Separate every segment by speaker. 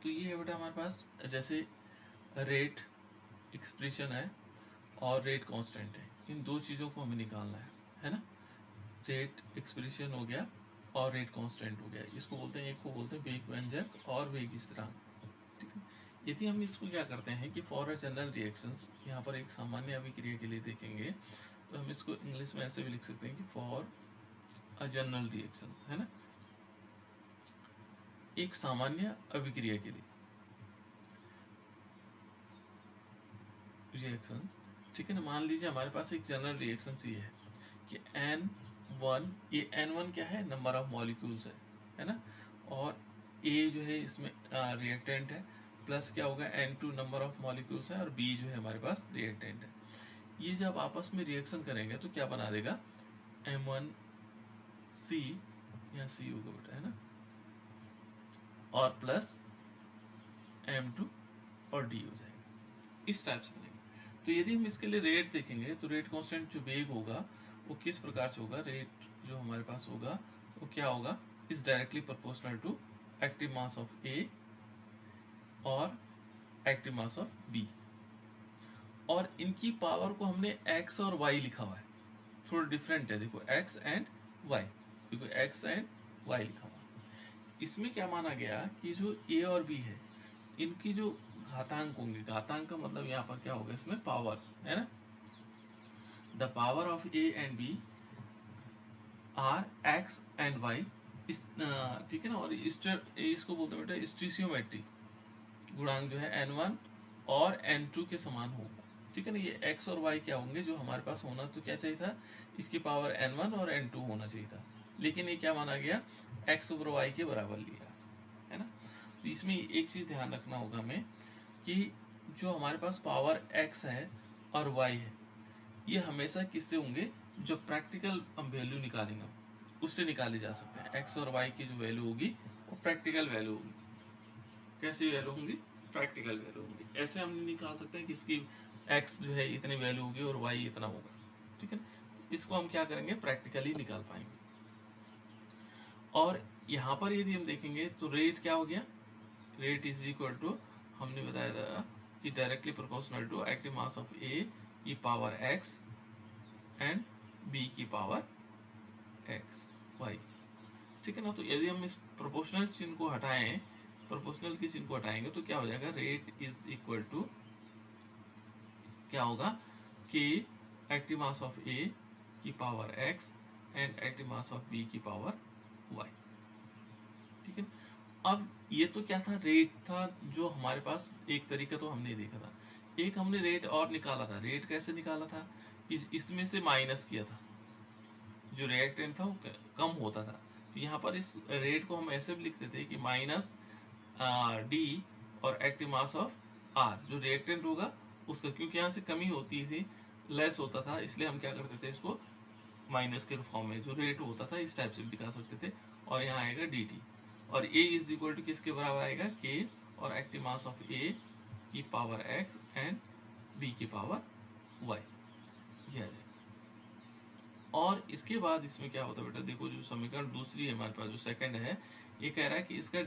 Speaker 1: तो ये है बेटा हमारे पास, जैसे रेट एक्सप्रेशन है और रेट कांस्टेंट है, इन दो चीज़ों को हमें निकालना है ना। रेट एक्सप्रेशन हो गया और रेट कांस्टेंट हो गया, इसको बोलते हैं, एक को बोलते हैं वेग व्यंजक और वेग स्थिरांक, ठीक है। यदि हम इसको क्या करते हैं कि फॉर अ जनरल रिएक्शंस, यहाँ पर एक सामान्य अभिक्रिया के लिए देखेंगे तो हम इसको इंग्लिश में ऐसे भी लिख सकते हैं कि फॉर अ जनरल रिएक्शंस, है ना, एक सामान्य अभिक्रिया के लिए रिएक्शंस, ठीक है ना। मान लीजिए हमारे पास एक जनरल रिएक्शन ये है कि N1, ये N1 क्या है, नंबर ऑफ मॉलिक्यूल्स है ना, और A जो है इसमें रिएक्टेंट है, प्लस क्या होगा N2 नंबर ऑफ मॉलिक्यूल्स है, और B जो है हमारे पास रिएक्टेंट है। ये जब आपस में रिएक्शन करेंगे तो क्या बना देगा, M1C, यहाँ C होगा बेटा, है ना, और प्लस M2 और D हो जाएगा, इस टाइप से बनेगा। तो यदि हम इसके लिए रेट देखेंगे तो रेट कांस्टेंट जो वेग होगा वो किस प्रकार से होगा, रेट जो हमारे पास होगा वो क्या होगा, is directly proportional to active mass of A और एक्टिव मास ऑफ बी, और इनकी पावर को हमने x और y लिखा हुआ है, थोड़ा डिफरेंट है, देखो x एंड y, देखो x एंड y लिखा हुआ है। इसमें क्या माना गया कि जो a और b है इनकी जो घातांक होंगे, घातांक का मतलब यहाँ पर क्या होगा, इसमें पावर्स है ना, the power of a and b are x and y, इस ठीक है ना, और इसको बोलते हैं बेटा स्टीशियोमेट्री, गुणांक जो है n1 और n2 के समान होगा, ठीक है ना। ये x और y क्या होंगे, जो हमारे पास होना तो क्या चाहिए था, इसकी पावर n1 और n2 होना चाहिए था, लेकिन ये क्या माना गया, x और y के बराबर लिया, है ना। तो इसमें एक चीज ध्यान रखना होगा हमें कि जो हमारे पास पावर x है और y है, ये हमेशा किससे होंगे, जो प्रैक्टिकल हम वैल्यू निकालेंगे उससे निकाले जा सकते हैं। x और y की जो वैल्यू होगी वो प्रैक्टिकल वैल्यू होगी। कैसी वैल्यू होंगी, प्रैक्टिकल वैल्यू होंगी। ऐसे हम निकाल सकते हैं कि इसकी x जो है इतनी वैल्यू होगी और y इतना होगा, ठीक है। इसको हम क्या करेंगे, प्रैक्टिकली निकाल पाएंगे। और यहाँ पर यदि हम देखेंगे तो रेट क्या हो गया, रेट इज इक्वल टू, हमने बताया था कि directly proportional to active mass of A की पावर x एंड b की पावर x y, ठीक है ना। तो यदि हम इस प्रोपोर्शनल चिन्ह को हटाएं, प्रोपोर्शनल के चिन्ह को हटाएंगे तो क्या हो जाएगा, रेट इज इक्वल टू क्या होगा, k active mass of a की power x and active mass of b की पावर y, ठीक है। अब ये तो क्या था, रेट था जो हमारे पास, एक तरीका तो हमने देखा था, एक हमने रेट और निकाला था। रेट कैसे निकाला था, इसमें से माइनस किया था, जो रिएक्टेंट था वो कम होता था। तो यहाँ पर इस रेट को हम ऐसे भी लिखते थे कि माइनस डी और एक्टिव मास ऑफ आर, जो रिएक्टेंट होगा उसका, क्योंकि यहाँ से कमी होती थी, लेस होता था, इसलिए हम क्या करते थे, इसको माइनस के फॉर्म में जो रेट होता था इस टाइप से भी दिखा सकते थे। और यहाँ आएगा डी टी, और ए इज इक्वल टू किसके बराबर आएगा, के और एक्टिव मास ऑफ ए की पावर एक्स एंड बी की पावर वाई, ये आ जाएगा। और इसके बाद इसमें क्या होता है बेटा, देखो जो समीकरण दूसरी है हमारे पास, जो सेकंड है, ये कह रहा है कि इसका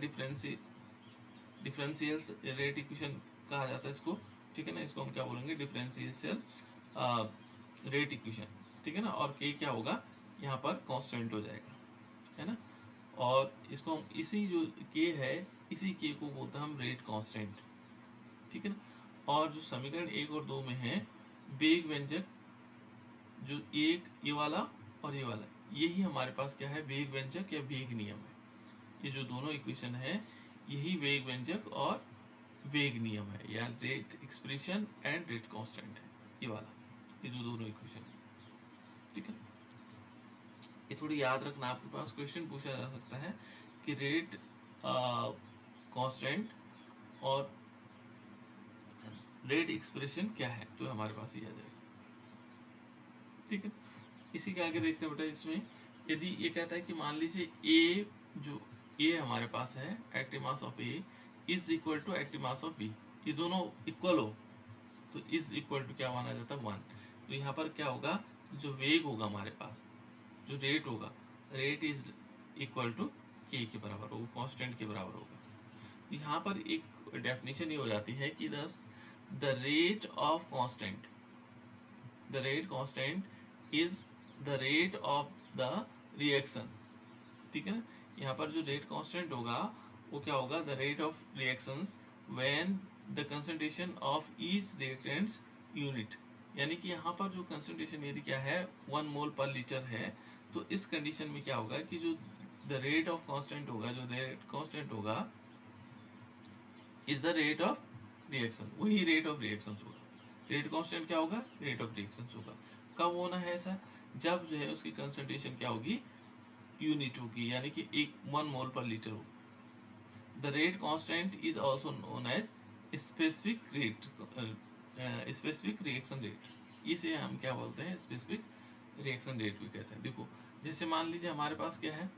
Speaker 1: डिफरेंशियल रेट इक्वेशन कहा जाता है इसको, ठीक है ना। इसको हम क्या बोलेंगे, डिफरेंशियल रेट इक्वेशन, ठीक है ना। और के क्या होगा, यहाँ पर कांस्टेंट हो जाएगा, है ना। और इसको हम इसी जो के है, इसी के को बोलते हैं हम रेट कांस्टेंट, ठीक है ना। और जो समीकरण 1 और 2 में है, वेग व्यंजक, जो एक ये वाला और ये वाला, यही हमारे पास क्या है, वेग व्यंजक या वेग नियम है। ये जो दोनों इक्वेशन है यही वेग व्यंजक और वेग नियम है, या rate expression and rate constant है, ये वाला, ये जो दोनों इक्वेशन है, ठीक है। ये थोड़ी याद रखना, आपके पास क्वेश्चन पूछा जा सकता है कि रेट कांस्टेंट और रेट एक्सप्रेशन क्या है, तो हमारे पास ये आ जाएगा, ठीक है। इसी के आगे देखते हैं बेटा, इसमें यदि ये कहता है कि मान लीजिए ए, जो ए हमारे पास है, active mass of A is equal to active mass of B, ये दोनों इक्वल हो तो इज इक्वल टू क्या माना जाता है, 1। तो यहाँ पर क्या होगा, जो वेग होगा हमारे पास, जो रेट होगा, रेट इज इक्वल टू के बराबर होगा, कांस्टेंट के बराबर होगा। यहाँ पर एक डेफिनेशन ये हो जाती है कि the rate of constant, the rate constant is the rate of the reaction, ठीक है ना। यहाँ पर जो रेट कांस्टेंट होगा वो क्या होगा, the rate of reactions when the concentration of each reactants unit, यानी कि यहाँ पर जो कंसंट्रेशन यदि क्या है 1 मोल पर लीटर है, तो इस कंडीशन में क्या होगा कि जो द रेट ऑफ कांस्टेंट होगा, जो रेट कांस्टेंट होगा is the rate of reaction, वही रेट ऑफ रिएक्शन होगा। रेट कांस्टेंट क्या होगा, रेट ऑफ रिएक्शन होगा। कब होना है ऐसा, जब जो है उसकी कंसंट्रेशन क्या होगी, यूनिट होगी, यानी कि 1 मोल पर लीटर होगा। The rate constant is also known as specific rate, specific reaction rate, इसे हम क्या बोलते हैं, स्पेसिफिक रिएक्शन रेट भी कहते हैं। देखो जैसे मान लीजिए हमारे पास क्या है,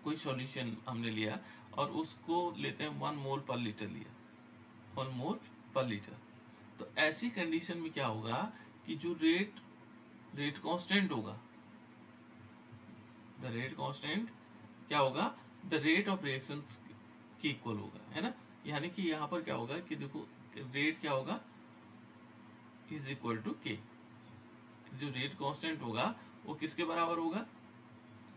Speaker 1: कोई सॉल्यूशन हमने लिया और उसको लेते हैं 1 मोल पर लीटर लिया, 1 मोल पर लीटर, तो ऐसी कंडीशन में क्या होगा कि जो रेट कांस्टेंट होगा, द रेट कांस्टेंट क्या होगा, द रेट ऑफ रिएक्शन के इक्वल होगा, है ना। यानी कि यहाँ पर क्या होगा कि देखो रेट क्या होगा, इज इक्वल टू के, जो रेट कांस्टेंट होगा वो किसके बराबर होगा,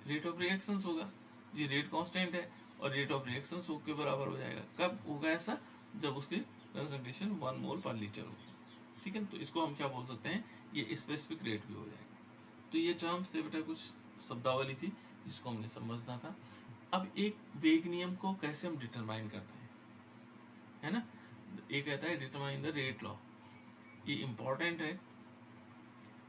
Speaker 1: रेट ऑफ रिएक्शंस होगा। ये रेट कांस्टेंट है और रेट ऑफ रिएक्शंस के बराबर हो जाएगा। कब होगा ऐसा, जब उसकी कंसंट्रेशन 1 मोल पर लीटर होगी, ठीक है। तो इसको हम क्या बोल सकते हैं, ये स्पेसिफिक रेट भी हो जाएगा। तो ये टर्म्स थे बेटा, कुछ शब्दावली थी जिसको हमने समझना था। अब एक वेग नियम को कैसे हम डिटरमाइन करते हैं, है ना। ये कहता है डिटरमाइन द रेट लॉ, ये इंपॉर्टेंट है,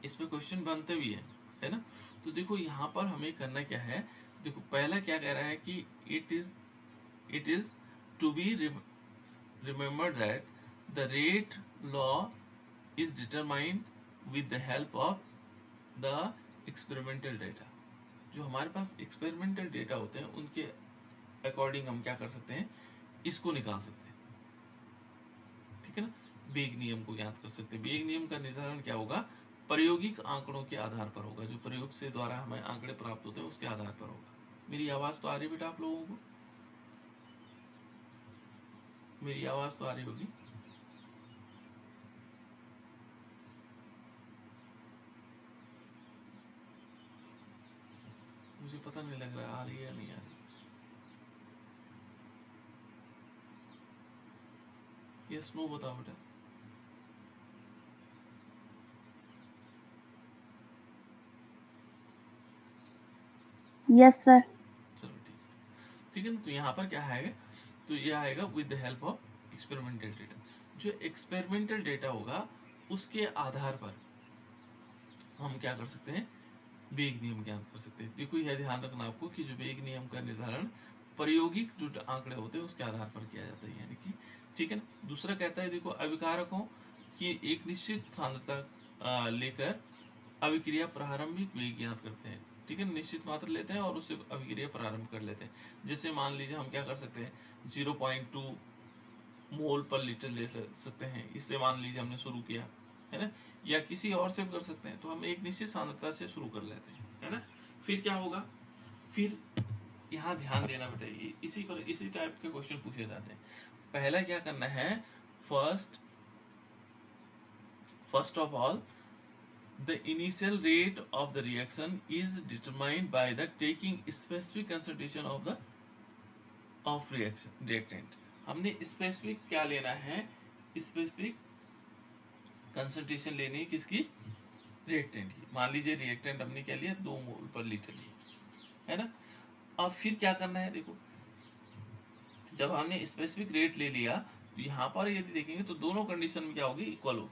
Speaker 1: इसमें क्वेश्चन बनते भी है ना। तो देखो यहाँ पर हमें करना क्या है, देखो पहला क्या कह रहा है कि it is to be remembered that the rate law is determined with the help of the experimental data. जो हमारे पास एक्सपेरिमेंटल डेटा होते हैं उनके अकॉर्डिंग हम क्या कर सकते हैं, इसको निकाल सकते हैं, ठीक है ना। वेग नियम को ज्ञात कर सकते हैं। वेग नियम का निर्धारण क्या होगा, प्रायोगिक आंकड़ों के आधार पर होगा, जो प्रयोग से द्वारा हमें आंकड़े प्राप्त होते हैं उसके आधार पर होगा। मेरी आवाज तो आ रही बेटा आप लोगों को, मेरी आवाज तो आ रही होगी। मुझे पता नहीं लग रहा आ रही है या नहीं आ रही। यस नो बताओ बेटा।
Speaker 2: Yes sir.
Speaker 1: चलो ठीक है ना। तो यहाँ पर क्या है, तो ये आएगा with the help of experimental data. जो एक्सपेरिमेंटल डेटा होगा उसके आधार पर हम क्या कर सकते हैं, वेग नियम ज्ञात कर सकते हैं। देखो यह ध्यान रखना आपको कि जो वेग नियम का निर्धारण प्रायोगिक जो आंकड़े होते हैं उसके आधार पर किया जाता है, यानी कि ठीक है ना। दूसरा कहता है देखो अभिकारकों की एक निश्चित सांद्रता लेकर अभिक्रिया प्रारंभिक वेग ज्ञात करते हैं, ठीक है। निश्चित मात्रा लेते हैं और उससे अभिक्रिया प्रारंभ कर लेते हैं। जैसे मान लीजिए हम क्या कर सकते हैं, 0.2 मोल पर लीटर ले सकते हैं, इससे मान लीजिए हमने शुरू किया, है ना। या किसी और से भी कर सकते हैं, तो हम एक निश्चित सांद्रता से शुरू कर लेते हैं, है ना। फिर क्या होगा, फिर यहाँ ध्यान देना बेटा, ये इसी टाइप के क्वेश्चन पूछे जाते हैं। पहला क्या करना है, first of all the initial rate of the reaction is determined by the taking specific concentration of reactant। हमने स्पेसिफिक क्या लेना है, स्पेसिफिक कंसंट्रेशन लेनी है किसकी, रिएक्टेंट की। मान लीजिए रिएक्टेंट हमने क्या लिया, 2 मोल पर लीटर लिया, है ना। अब फिर क्या करना है, देखो जब हमने स्पेसिफिक रेट ले लिया तो यहाँ पर यदि देखेंगे तो दोनों कंडीशन में क्या होगी, इक्वल होगी,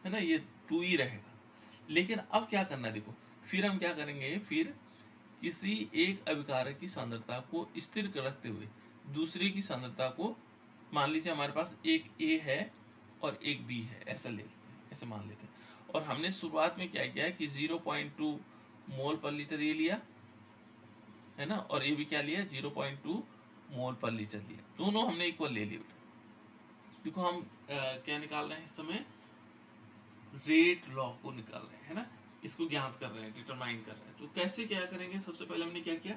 Speaker 1: है ना, ये 2 ही रहेगा। लेकिन अब क्या करना है, देखो फिर हम क्या करेंगे, फिर किसी एक अभिकारक की सांद्रता को स्थिर रखते हुए दूसरे की सांद्रता को, मान लीजिए हमारे पास एक ए है और एक बी है, ऐसा ले लेते हैं, ऐसे मान लेते हैं। और हमने शुरुआत में क्या किया है कि 0.2 मोल पर लीटर ये लिया, है ना, और ये भी क्या लिया, 0.2 मोल पर लीटर लिया, दोनों हमने इक्वल ले लिया। देखो हम क्या निकाल रहे हैं इस समय, रेट लॉ को निकाल रहे हैं, है ना, इसको ज्ञात कर रहे हैं, डिटरमाइन कर रहे हैं। तो कैसे क्या करेंगे, सबसे पहले हमने क्या किया,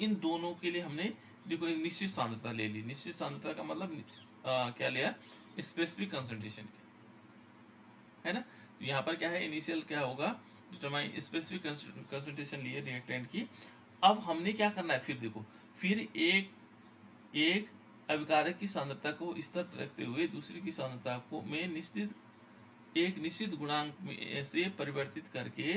Speaker 1: इन दोनों के लिए हमने देखो एक निश्चित सांद्रता ले ली, निश्चित सांद्रता का मतलब क्या लिया, स्पेसिफिक कंसंट्रेशन, है ना। तो यहाँ पर क्या है, इनिशियल क्या होगा, डिटरमाइन स्पेसिफिक कंसंट्रेशन लिए रिएक्टेंट की। अब हमने क्या करना है, फिर देखो, फिर एक एक अभिकारक की सांद्रता को स्थिर रखते हुए दूसरी की सांद्रता को में एक निश्चित गुणांक में से परिवर्तित करके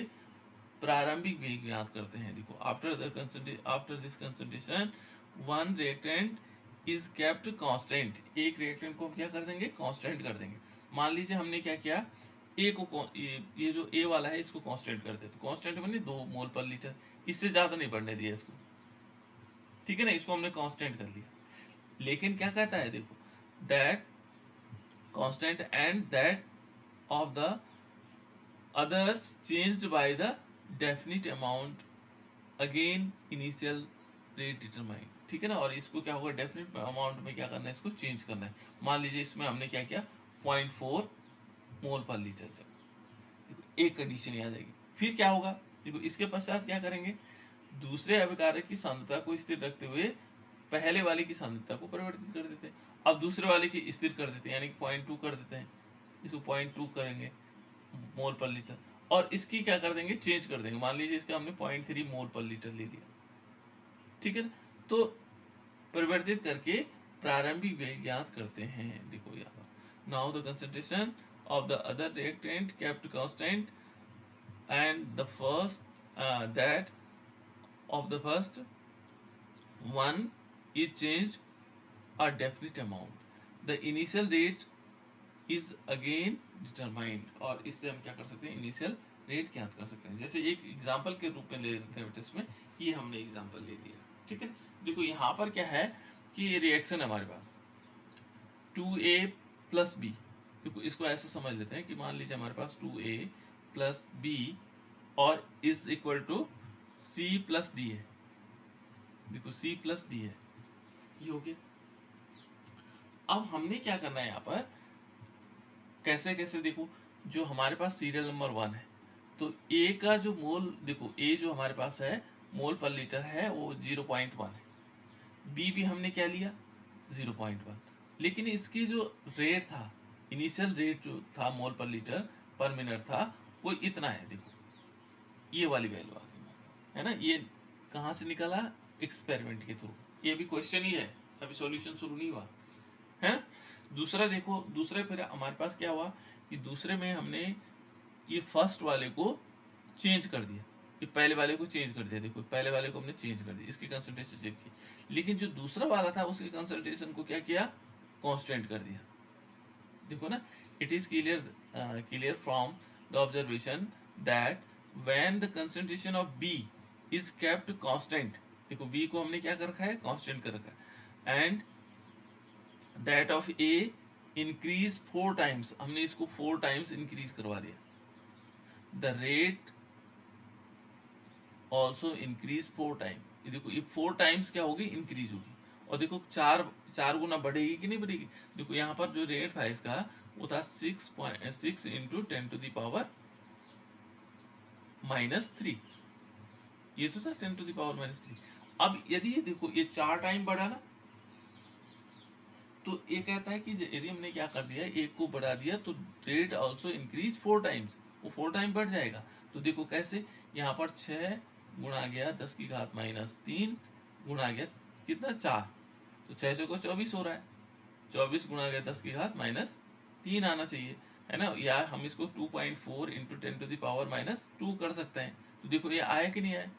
Speaker 1: प्रारंभिक वेग ज्ञात करते हैं। देखो after this concentration one reactant is kept constant, एक रिएक्टेंट को हम क्या कर देंगे, कांस्टेंट कर देंगे। मान लीजिए हमने क्या किया, ए को ये जो ए वाला है इसको कांस्टेंट कर दे, तो कांस्टेंट बने 2 मोल पर लीटर, इससे ज्यादा नहीं बढ़ने दिया इसको, ठीक है ना, इसको हमने कांस्टेंट कर लिया। लेकिन क्या कहता है, देखो, that constant and that of the others changed by the definite amount again initial rate determined, ठीक है ना। और इसको क्या होगा, डेफिनेट अमाउंट में क्या करना है, इसको चेंज करना है। मान लीजिए इसमें हमने क्या किया, 0.4 मोल पर लीटर, देखो एक कंडीशन आ जाएगी। फिर क्या होगा, देखो इसके पश्चात क्या करेंगे, दूसरे अभिकारक की सांद्रता को स्थिर रखते हुए पहले वाले की सांद्रता को परिवर्तित कर देते हैं। अब दूसरे वाले की स्थिर कर देते हैं, यानी 0.2 कर देते हैं, इसको 0.2 करेंगे मोल पर लीटर, और इसकी क्या कर देंगे, चेंज कर देंगे। मान लीजिए इसका हमने 0.3 मोल पर लीटर ले लिया, ठीक है ना। तो परिवर्तित करके प्रारंभिक वेग ज्ञात करते हैं। देखो यहाँ पर, now the concentration of the other reactant kept constant and the first that of the first one is changed a definite amount, the initial rate is again determined, और इससे हम क्या कर सकते हैं, इनिशियल रेट ज्ञात कर सकते हैं। जैसे एक एग्जांपल के रूप में ले लेते हैं टेस्ट में, ये हमने एग्जांपल ले लिया, ठीक है। देखो यहाँ पर क्या है कि ये रिएक्शन है हमारे पास 2A प्लस बी, देखो इसको ऐसे समझ लेते हैं कि मान लीजिए हमारे पास 2A प्लस बी और is equal to C plus D है, देखो C प्लस डी है, ये हो गया। अब हमने क्या करना है यहाँ पर, कैसे कैसे, देखो जो हमारे पास सीरियल नंबर 1 है, तो ए का जो मोल, देखो ए जो हमारे पास है मोल पर लीटर है वो 0.1 है, बी भी हमने क्या लिया 0.1, लेकिन इसकी जो रेट था, इनिशियल रेट जो था मोल पर लीटर पर मिनट था, वो इतना है। देखो ये वाली वैल्यू आ गई, है ना। ये कहाँ से निकला, एक्सपेरिमेंट के थ्रू, ये भी क्वेश्चन ही है, अभी सॉल्यूशन शुरू नहीं हुआ है ना। दूसरा देखो, दूसरे फिर हमारे पास क्या हुआ कि दूसरे में हमने ये फर्स्ट वाले को चेंज कर दिया, ये पहले वाले को चेंज कर दिया, देखो पहले वाले को हमने चेंज कर दिया, इसकी कंसंट्रेशन चेक की, लेकिन जो दूसरा वाला था उसकी कंसंट्रेशन को क्या किया, कांस्टेंट कर दिया। देखो ना, it is clear from the observation that when the concentration of B is kept constant, देखो बी को हमने क्या कर रखा है, कांस्टेंट कर रखा है, and that of A increase 4 times, हमने इसको 4 टाइम्स इंक्रीज करवा दिया, the rate also increase 4 time, देखो ये 4 टाइम्स क्या होगी, इंक्रीज होगी। और देखो चार गुना बढ़ेगी कि नहीं बढ़ेगी, देखो यहाँ पर जो रेट था इसका वो था 6 इंटू 10 टू द पावर -3, ये तो था 10 टू द पावर -3। अब यदि ये देखो ये 4 टाइम बढ़ा ना, तो ये कहता है कि यदि हमने क्या कर दिया, एक को बढ़ा दिया तो रेट ऑल्सो इंक्रीज 4 टाइम्स, वो 4 टाइम बढ़ जाएगा। तो देखो कैसे, यहाँ पर 6 गुणा गया 10 की घात -3 गुणा गया कितना 4, तो 6 को 24 हो रहा है, 24 गुणा गया 10 की घात -3 आना चाहिए, है ना। या हम इसको 2.4 इंटू 10 टू द पावर -2 कर सकते हैं। तो देखो ये आया कि नहीं आया,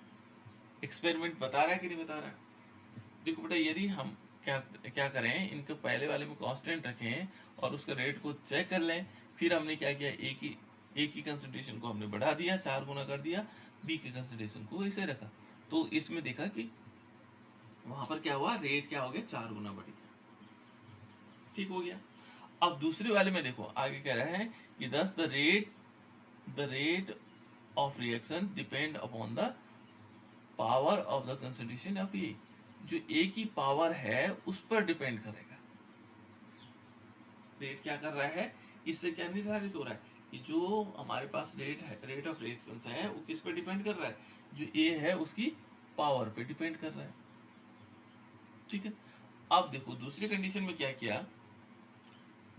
Speaker 1: एक्सपेरिमेंट बता रहा है कि नहीं बता रहा है। देखो बेटा, यदि हम क्या करें, इनको पहले वाले में कांस्टेंट रखें और उसका रेट को चेक कर लें, फिर हमने क्या किया, एक ही कंसंट्रेशन को हमने बढ़ा दिया, 4 गुना कर दिया, बी के कंसंट्रेशन को ऐसे रखा, तो इसमें देखा कि वहां पर क्या हुआ, रेट क्या हो गया, 4 गुना बढ़ गया, ठीक हो गया। अब दूसरे वाले में देखो आगे कह रहा है कि thus the rate of reaction depend upon the power of the concentration of A, जो A की पावर है उस पर डिपेंड करेगा। रेट क्या कर रहा है, इससे क्या निर्धारित हो रहा है कि जो हमारे पास रेट है, रेट ऑफ रिएक्शंस है, वो किस पे डिपेंड कर रहा है, जो A है उसकी पावर पे डिपेंड कर रहा है। ठीक है। अब देखो दूसरी कंडीशन में क्या किया,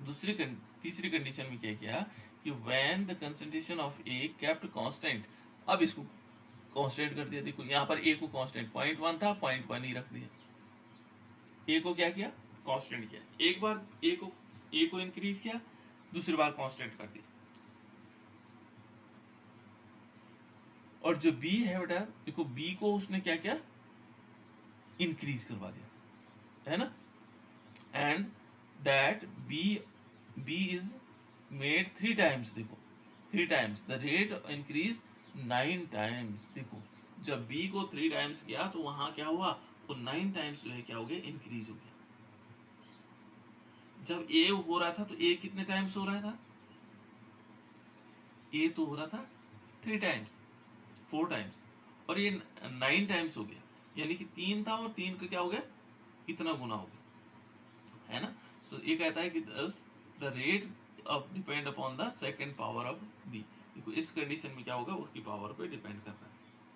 Speaker 1: तीसरी कंडीशन में क्या किया कि when the concentration of A kept constant, अब इसको कांस्टेंट कर दिया। देखो यहाँ पर ए को कांस्टेंट 0.1 था, 0.1 ही रख दिया। ए को क्या किया, कांस्टेंट किया। एक बार ए को इंक्रीज किया, दूसरी बार कांस्टेंट कर दिया। और जो बी है बेटा, देखो बी को उसने क्या किया, इंक्रीज करवा दिया, है ना। And that B is made 3 times. देखो 3 times the rate increase 9 times. देखो जब बी को 3 टाइम्स किया तो वहां क्या हुआ, वो 9 टाइम्स जो है क्या हो गया, इंक्रीज हो गया। जब ए हो रहा था तो ए कितने टाइम्स हो रहा था, ए तो हो रहा था 3 टाइम्स, 4 टाइम्स, और ये 9 टाइम्स हो गया। यानी कि 3 था और 3 का क्या हो गया, इतना गुना हो गया, है ना। तो ये कहता है कि the rate of depend upon the second power of B. देखो इस कंडीशन में क्या होगा, उसकी पावर पे डिपेंड कर रहा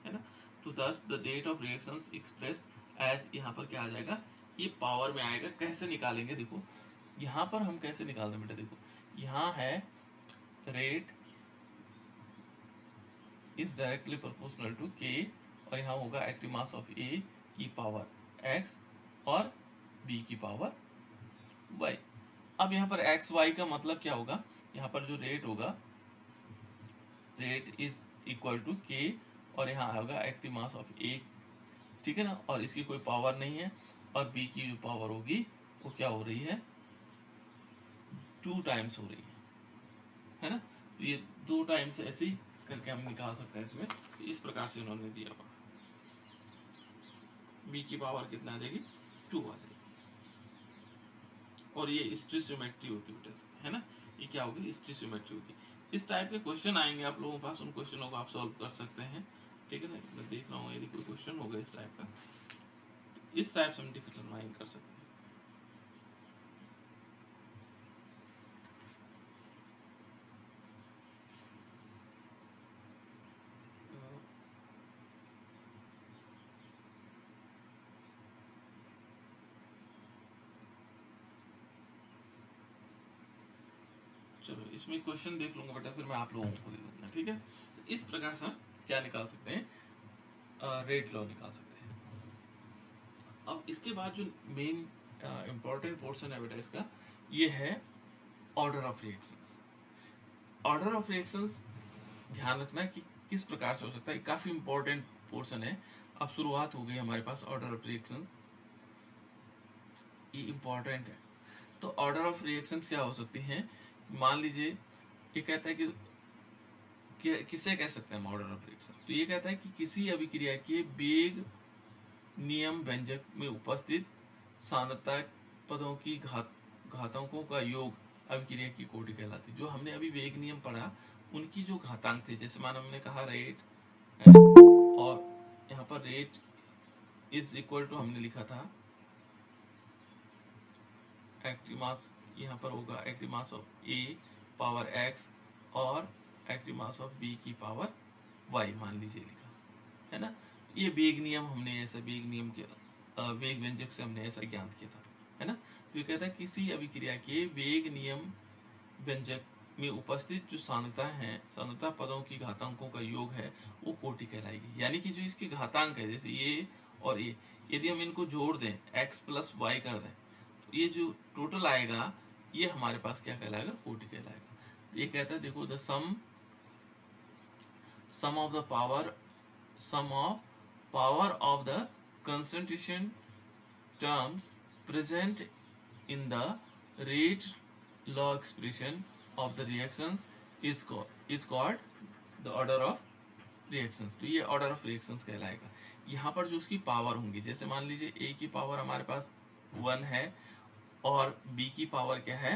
Speaker 1: है ना। तो thus the rate of reactions expressed as, यहाँ पर क्या आ जाएगा, ये पावर में आएगा। कैसे निकालेंगे, देखो यहाँ पर हम कैसे निकालते हैं बेटा, देखो यहाँ है rate is directly proportional to k, और यहाँ होगा एक्टिव मास ऑफ ए की पावर एक्स और बी की पावर वाई। अब यहाँ पर एक्स वाई का मतलब क्या होगा, यहाँ पर जो रेट होगा, rate is equal to k, और यहाँ होगा एक्टिव मास ऑफ ए, ठीक है ना, और इसकी कोई पावर नहीं है। और बी की जो पावर होगी वो क्या हो रही है, 2 टाइम्स हो रही है ना। तो ये 2 टाइम्स ऐसे ही करके हम निकाल सकते हैं इसमें। तो इस प्रकार से उन्होंने दिया हुआ, बी की पावर कितना आ जाएगी, 2 आ जाएगी। और ये स्टिचियोमेट्री होती है ना, ये क्या होगी, स्टिचियोमेट्री होगी। इस टाइप के क्वेश्चन आएंगे आप लोगों के पास, उन क्वेश्चनों को आप सॉल्व कर सकते हैं, ठीक है ना। मैं देख रहा हूँ यदि कोई क्वेश्चन होगा इस टाइप का, इस टाइप से हम डिटरमाइन कर सकते हैं। चलो इसमें क्वेश्चन देख लूंगा बेटा, फिर मैं आप लोगों को दे दूंगा, ठीक है। इस प्रकार से हम क्या निकाल सकते हैं, रेट लॉ निकाल सकते हैं। अब इसके बाद जो मेन इंपॉर्टेंट पोर्शन है बेटा इसका, ये है order of reactions. Order of reactions ध्यान रखना कि किस प्रकार से हो सकता है, काफी इंपॉर्टेंट पोर्शन है। अब शुरुआत हो गई हमारे पास ऑर्डर ऑफ रिएक्शंस, ये इंपॉर्टेंट है। तो ऑर्डर ऑफ रिएक्शंस क्या हो सकती हैं, मान लीजिए ये कहता है कि किसे कह सकते हैं हम ऑर्डर ऑफ रिएक्शन, तो ये कहता है कि किसी अभिक्रिया के वेग नियम व्यंजक में उपस्थित सांद्रता पदों की घातांकों का योग अभिक्रिया की कोटि कहलाती है। जो हमने अभी वेग नियम पढ़ा, उनकी जो घातांक थे, जैसे मान हमने कहा रेट है, और यहाँ पर रेट इज इक्वल टू हमने लिखा था एक्टिव मास, यहाँ पर होगा active mass of A power x और एक्टिव मास ऑफ बी की पावर वाई, मान लीजिए लिखा है ना। ये वेग नियम हमने ऐसा वेग नियम के वेग व्यंजक से हमने ऐसा ज्ञात किया था, है ना। तो ये कहता है किसी अभिक्रिया के वेग नियम व्यंजक में उपस्थित जो सांद्रता है, सांद्रता पदों की घातांकों का योग है, वो कोटि कहलाएगी। यानी कि जो इसकी घातांक है, जैसे ये और ये, यदि हम इनको जोड़ दें, x प्लस वाई कर दें, तो ये जो टोटल आएगा, ये हमारे पास क्या कहलाएगा, कोटि कहलाएगा। तो ये कहता है देखो the sum of power of the concentration terms present in the rate law expression of the reactions is called the order of reactions। तो ये order of reactions कहलाएगा। यहाँ पर जो उसकी पावर होंगी, जैसे मान लीजिए A की पावर हमारे पास 1 है और B की पावर क्या है,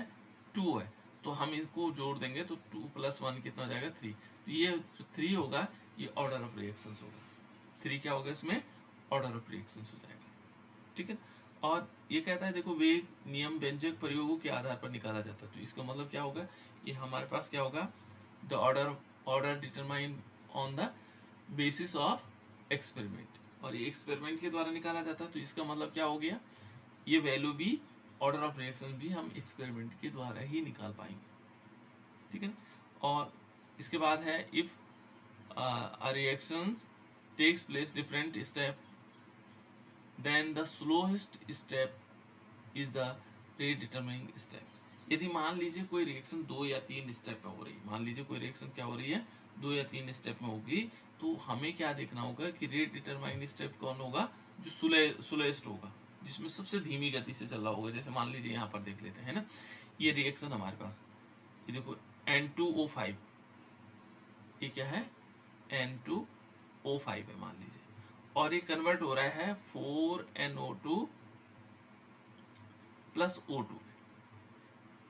Speaker 1: 2 है, तो हम इसको जोड़ देंगे तो 2 + 1 कितना हो जाएगा, 3। तो ये 3 होगा, ये ऑर्डर ऑफ रिएक्शंस होगा। 3 क्या होगा इसमें, ऑर्डर ऑफ रिएक्शंस हो जाएगा, ठीक है। और ये कहता है देखो वेग नियम व्यंजक प्रयोगों के आधार पर निकाला जाता है। तो इसका मतलब क्या होगा, ये हमारे पास क्या होगा, the order determine on the basis of experiment, और ये एक्सपेरिमेंट के द्वारा निकाला जाता है। तो इसका मतलब क्या हो गया, ये वैल्यू भी, ऑर्डर ऑफ रिएक्शन भी हम एक्सपेरिमेंट के द्वारा ही निकाल पाएंगे, ठीक है ना। और इसके बाद है if reactions takes place different step, then the slowest step is the rate determining step. यदि मान लीजिए कोई रिएक्शन 2 या 3 स्टेप में हो रही है, मान लीजिए कोई रिएक्शन क्या हो रही है 2 या 3 स्टेप में होगी, तो हमें क्या देखना होगा कि रेट डिटरमाइनिंग स्टेप कौन होगा, जो स्लोएस्ट होगा, जिसमें सबसे धीमी गति से चल रहा होगा। जैसे मान लीजिए यहाँ पर देख लेते हैं ना, ये रिएक्शन हमारे पास, ये देखो N2O5, ये क्या है N2O5 है मान लीजिए, और ये कन्वर्ट हो रहा है 4NO2 प्लस O2,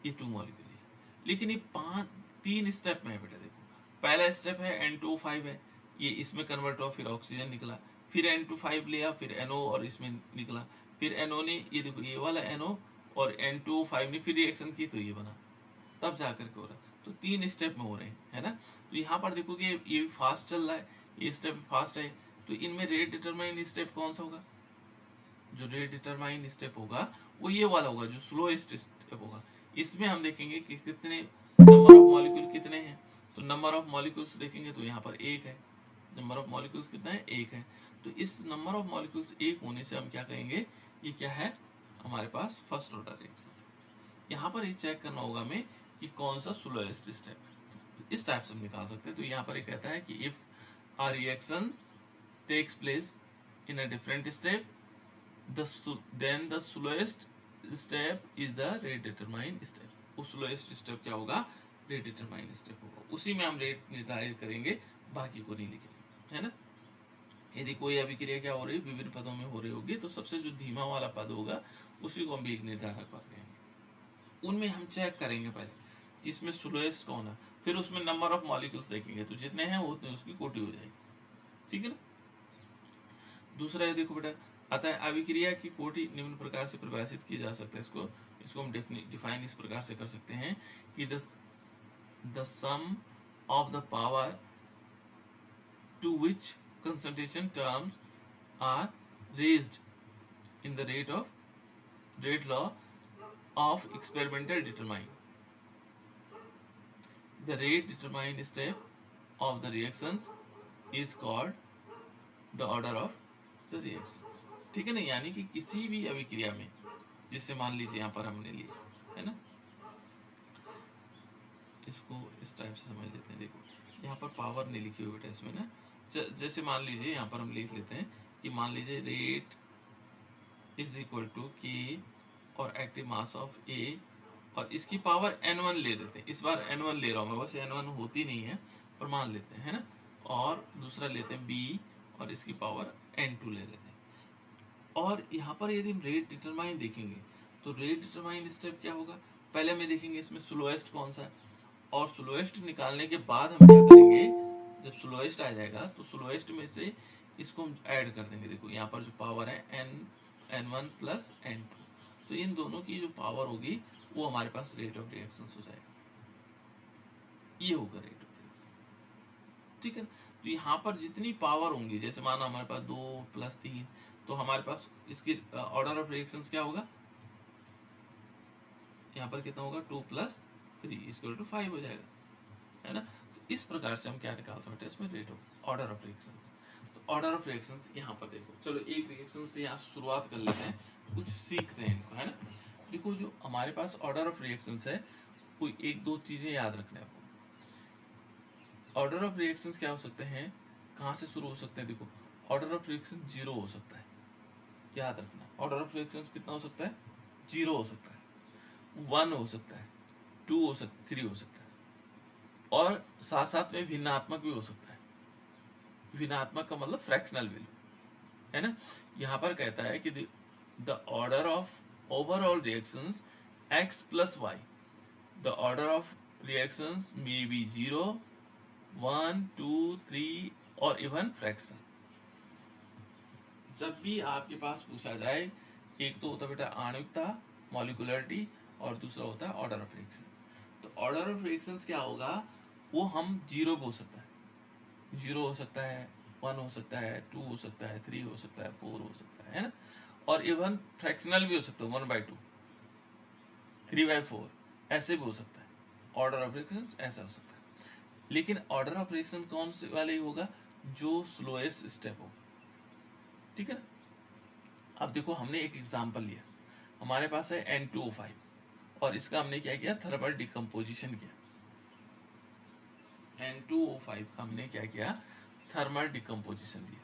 Speaker 1: ये 2 मॉलिक्यूल है। लेकिन ये 3 स्टेप में है बेटा। देखो पहला स्टेप है N2O5 है, ये इसमें कन्वर्ट हुआ, फिर ऑक्सीजन निकला, फिर N2O5 लिया, फिर NO और इसमें निकला, फिर NO ने, ये देखो ये वाला NO और N2O5 ने फिर रिएक्शन की तो ये बना, तब जाकर के हो रहा। तो 3 स्टेप में हो रहे हैं, है ना। तो यहाँ पर देखो कि ये फास्ट चल रहा है, ये स्टेप फास्ट है, तो इनमें रेट डिटरमाइन स्टेप कौन सा होगा, जो रेट डिटरमाइन स्टेप होगा वो ये वाला होगा, जो स्लोएस्ट स्टेप होगा। इसमें हम देखेंगे कि कितने नंबर ऑफ मॉलिक्यूल कितने हैं, तो नंबर ऑफ मॉलिक्यूल्स देखेंगे तो यहाँ पर 1 है, नंबर ऑफ मॉलिक्यूल्स कितना है 1 है। तो इस नंबर ऑफ मॉलिक्यूल्स 1 होने से हम क्या कहेंगे, ये क्या है हमारे पास फर्स्ट ऑर्डर रिएक्शन। यहाँ पर ये चेक करना होगा हमें कि कौन सा स्लोएस्ट स्टेप है, तो इस टाइप से हम निकाल सकते हैं। तो यहाँ पर ये कहता है कि if a reaction takes place in a different step, then the slowest step is the rate determined step। वो slowest step क्या होगा, rate determined step होगा, उसी में हम रेट निर्धारित करेंगे, बाकी को नहीं लिखेंगे, है ना। यदि कोई अभिक्रिया क्या हो रही है, विभिन्न पदों में हो रही होगी, तो सबसे जो धीमा वाला पद होगा उसी को हम भी एक निर्धारक पद कहेंगे। उनमें हम चेक करेंगे पहले कि इसमें स्लोएस्ट कौन है, फिर उसमें नंबर ऑफ मॉलिक्यूल्स देखेंगे, तो जितने हैं उतने उसकी कोटि हो जाएगी, ठीक है ना। दूसरा है देखो बेटा, आता है अभिक्रिया की कोटि निम्न प्रकार से परिभाषित की जा सकता है। इसको हम डिफाइन इस प्रकार से कर सकते हैं कि the sum of the power to which concentration terms are raised in the rate law of experimental determine the rate determine step of the reactions is called the order of the reactions, ठीक है ना। यानी कि किसी भी अभिक्रिया में, जैसे मान लीजिए यहाँ पर हमने लिया है ना, इसको इस टाइप से समझ लेते हैं। देखो यहाँ पर पावर नहीं लिखी हुई बेटा इसमें ना, जैसे मान लीजिए यहाँ पर हम लिख लेते हैं कि मान लीजिए rate is equal to k और एक्टिव मास ऑफ ए, और इसकी पावर n1 ले लेते हैं। इस बार n1 ले रहा हूँ मैं, बस n1 होती नहीं है पर मान लेते हैं, है ना। और दूसरा लेते हैं b और इसकी पावर n2 ले लेते हैं। और यहाँ पर यदि हम रेट डिटरमाइन देखेंगे तो रेट डिटरमाइन स्टेप क्या होगा, पहले हमें देखेंगे इसमें स्लोएस्ट कौन सा है, और स्लोएस्ट निकालने के बाद हम क्या करेंगे, जब स्लोएस्ट आ जाएगा तो स्लोएस्ट में से इसको हम ऐड कर देंगे। देखो यहाँ पर जो पावर है n1 प्लस n2, तो इन दोनों की जो पावर होगी वो हमारे पास रेट ऑफ रिएक्शन हो जाएगा, ये होगा रेट ऑफ रिएक्शन, ठीक है। तो यहाँ पर जितनी पावर होंगी, जैसे माना हमारे पास 2 प्लस 3, तो हमारे पास इसकी ऑर्डर ऑफ रिएक्शंस क्या होगा, यहाँ पर कितना होगा 2 प्लस 3 इक्वल टू 5 हो जाएगा, है ना। तो इस प्रकार से हम क्या निकालते हैं इसमें rate of order of reactions. तो ऑर्डर ऑफ रिएक्शंस यहाँ पर देखो, चलो एक रिएक्शन से यहाँ शुरुआत कर लेते हैं, कुछ सीखते हैं इनको, है ना। देखो जो हमारे पास ऑर्डर ऑफ रिएक्शंस है, कोई 1-2 चीजें याद रखना है आपको। ऑर्डर ऑफ रिएक्शंस क्या हो सकते हैं, कहाँ से शुरू हो सकते हैं, देखो ऑर्डर ऑफ रिएक्शन 0 हो सकता है, याद रखना। ऑर्डर ऑफ रिएक्शंस कितना हो सकता है, 0 हो सकता है, 1 हो सकता है, 2 हो सकता है, 3 हो सकता है, और साथ साथ में भिन्नात्मक भी हो सकता है। भिन्नात्मक का मतलब फ्रैक्शनल वैल्यू, है ना। यहाँ पर कहता है कि the order of overall reactions x plus y, the order of reactions may be 0, 1, 2, 3 और इवन फ्रैक्शनल। जब भी आपके पास पूछा जाए, एक तो होता है बेटा आणविकता मॉलिक्यूलरिटी, और दूसरा होता है ऑर्डर ऑफ रिएक्शन। तो ऑर्डर ऑफ रिएक्शंस क्या होगा, वो हम 0 हो सकता है, 0 हो सकता है, 1 हो सकता है, 2 हो सकता है, 3 हो सकता है, 4 हो सकता है ना। और इवन फ्रैक्शनल भी हो सकता है, 1/2, 3/4, ऐसे भी हो सकता है। ऑर्डर ऑफ रिएक्शन ऐसा हो सकता है, लेकिन ऑर्डर ऑफ रिएक्शन कौन से वाले होगा, जो स्लोएस्ट स्टेप होगा, ठीक है ना। अब देखो हमने एक एग्जांपल लिया, हमारे पास है N2O5 और इसका हमने क्या किया, थर्मल डिकम्पोजिशन किया। N2O5 का हमने क्या किया, थर्मल डिकम्पोजिशन दिया।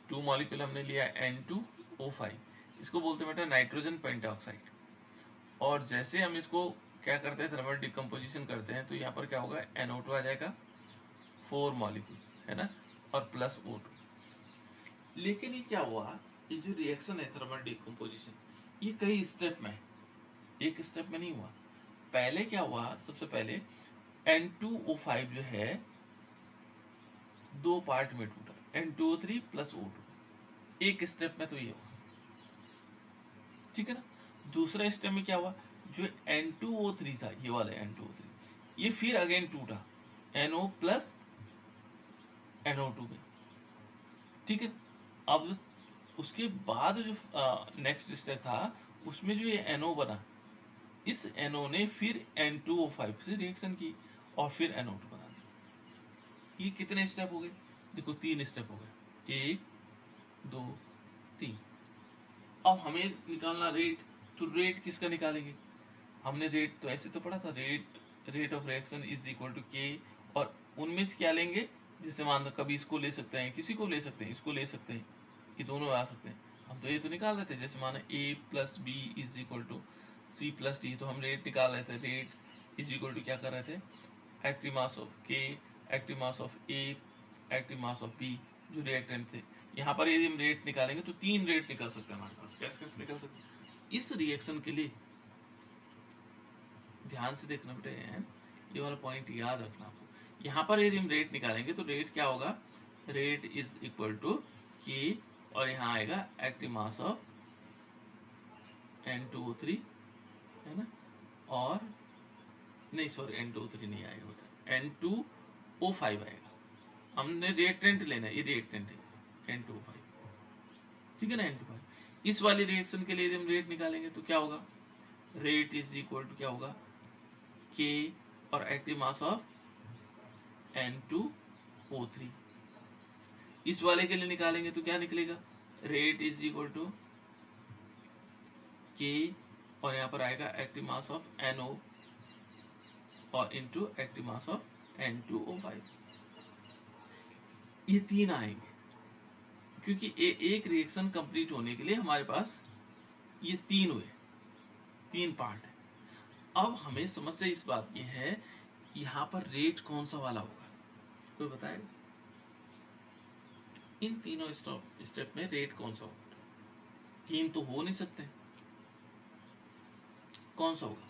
Speaker 1: 2 मॉलिक्यूल हमने लिया N2O5, इसको बोलते हैं बेटा नाइट्रोजन पेंटाऑक्साइड। और जैसे हम इसको क्या करते हैं, थर्मल डिकम्पोजिशन करते हैं, तो यहाँ पर क्या होगा, NO2 आ जाएगा, 4 मॉलिक्यूल्स है ना, और प्लस O2। लेकिन ये क्या हुआ, ये जो रिएक्शन है थर्मल डिकम्पोजिशन, ये कई स्टेप में है, एक स्टेप में नहीं हुआ। पहले क्या हुआ, सबसे पहले N2O5 जो है 2 पार्ट में टूटा, N2O3 प्लस O2, एक स्टेप में तो ये हुआ, ठीक है ना। दूसरा स्टेप में क्या हुआ, जो N2O3 था, ये वाला N2O3, ये फिर अगेन टूटा NO प्लस NO2 में, ठीक है। अब उसके बाद जो नेक्स्ट स्टेप था, उसमें जो ये NO बना, इस NO ने फिर N2O5 से रिएक्शन की और फिर NO2 बना दिया। ये कितने स्टेप हो गए, देखो 3 स्टेप हो गए, 1 2 3। अब हमें निकालना रेट, तो रेट किसका निकालेंगे, हमने रेट तो ऐसे तो पढ़ा था, rate of reaction is equal to k, और उनमें से क्या लेंगे, जैसे मान लो कभी इसको ले सकते हैं, किसी को ले सकते हैं, इसको ले सकते हैं, ये दोनों आ सकते हैं। हम तो ये तो निकाल रहे थे, जैसे माना A plus B is equal to C plus D, तो हम रेट निकाल रहे थे, रेट इज इक्वल टू क्या कर रहे थे, एक्टिव मास ऑफ के, active mass of A, active mass of B, जो रिएक्टेंट थे। यहाँ पर यदि हम रेट निकालेंगे तो 3 रेट निकल सकते हैं हमारे पास। कैसे कैसे निकल सकते हैं, इस रिएक्शन के लिए ध्यान से देखना बेटे, ये वाला पॉइंट याद रखना आपको। यहाँ पर यदि हम रेट निकालेंगे तो रेट क्या होगा, rate is equal to k, और यहाँ आएगा एक्टिव मास ऑफ N2O3 है ना, और नहीं सॉरी N2O3 नहीं आएगा बेटा, N2O5 आएगा। हमने रिएक्टेंट लेना है, ये रिएक्टेंट है N2O5, ठीक है ना, N2O5। इस वाली रिएक्शन के लिए यदि हम रेट निकालेंगे तो क्या होगा, रेट इज इक्वल टू क्या होगा, के और एक्टिव मास ऑफ N2O3। इस वाले के लिए निकालेंगे तो क्या निकलेगा, rate is equal to k, और यहाँ पर आएगा एक्टिव मास ऑफ NO और into active mass of N2O5। ये 3 आएंगे, क्योंकि एक रिएक्शन कंप्लीट होने के लिए हमारे पास ये 3 हुए, 3 पार्ट है। अब हमें समस्या इस बात की है, यहाँ पर रेट कौन सा वाला होगा, कोई बताएगा, इन तीनों स्टेप में रेट कौन सा होगा, 3 तो हो नहीं सकते, कौन सा होगा,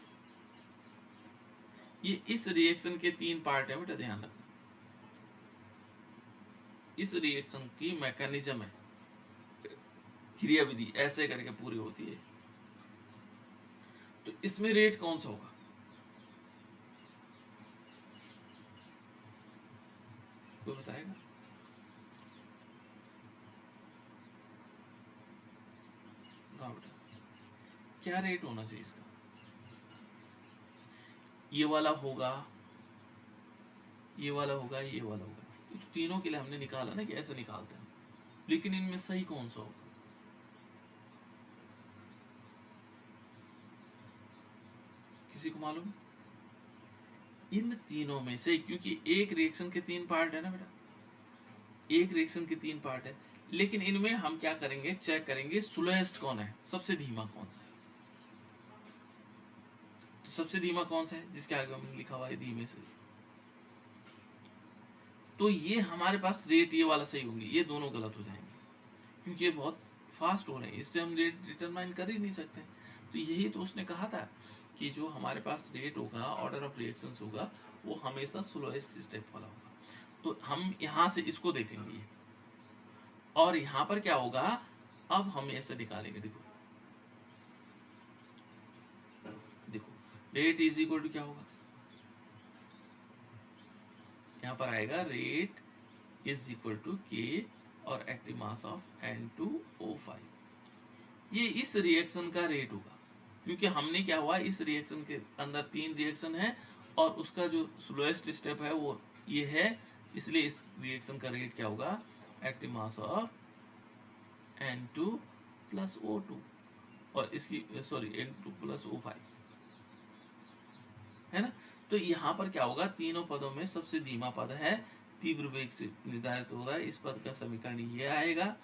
Speaker 1: ये इस रिएक्शन के 3 पार्ट है बेटा, ध्यान रखना। इस रिएक्शन की मैकेनिज्म है, क्रियाविधि ऐसे करके पूरी होती है, तो इसमें रेट कौन सा होगा, कोई बताएगा, क्या रेट होना चाहिए इसका, ये वाला होगा, ये वाला होगा, ये वाला होगा, तो तीनों के लिए हमने निकाला ना कि ऐसे निकालते हैं, लेकिन इनमें सही कौन सा होगा, किसी को मालूम, इन तीनों में से, क्योंकि एक रिएक्शन के 3 पार्ट है ना बेटा, एक रिएक्शन के 3 पार्ट है, लेकिन इनमें हम क्या करेंगे, चेक करेंगे स्लोएस्ट कौन है, सबसे धीमा कौन सा है। तो सबसे धीमा कौन सा है, जिसके आगे हमने लिखा हुआ है धीमे से, तो ये हमारे पास रेट ये वाला सही होंगे, ये दोनों गलत हो जाएंगे, क्योंकि ये बहुत फास्ट हो रहे हैं, इससे हम रेट डिटरमाइन कर ही नहीं सकते। तो यही तो उसने कहा था कि जो हमारे पास रेट होगा, ऑर्डर ऑफ रिएक्शंस होगा, वो हमेशा स्लोएस्ट स्टेप वाला होगा। तो हम यहाँ से इसको देखेंगे, और यहाँ पर क्या होगा, अब हम ऐसे निकालेंगे, देखो देखो, रेट इज इक्वल टू क्या होगा, यहाँ पर आएगा rate is equal to k और एक्टिव मास ऑफ N2O5, ये इस रिएक्शन का रेट होगा, क्योंकि हमने क्या हुआ, इस रिएक्शन के अंदर 3 रिएक्शन है और उसका जो स्लोएस्ट स्टेप है वो ये है, इसलिए इस रिएक्शन का रेट क्या होगा, active mass of N2 plus O2 और इसकी सॉरी N2 प्लस O5 है ना। तो यहाँ पर क्या होगा, तीनों पदों में सबसे धीमा पद है, तीव्र वेग से निर्धारित होता है, इस पद का समीकरण ये आएगा।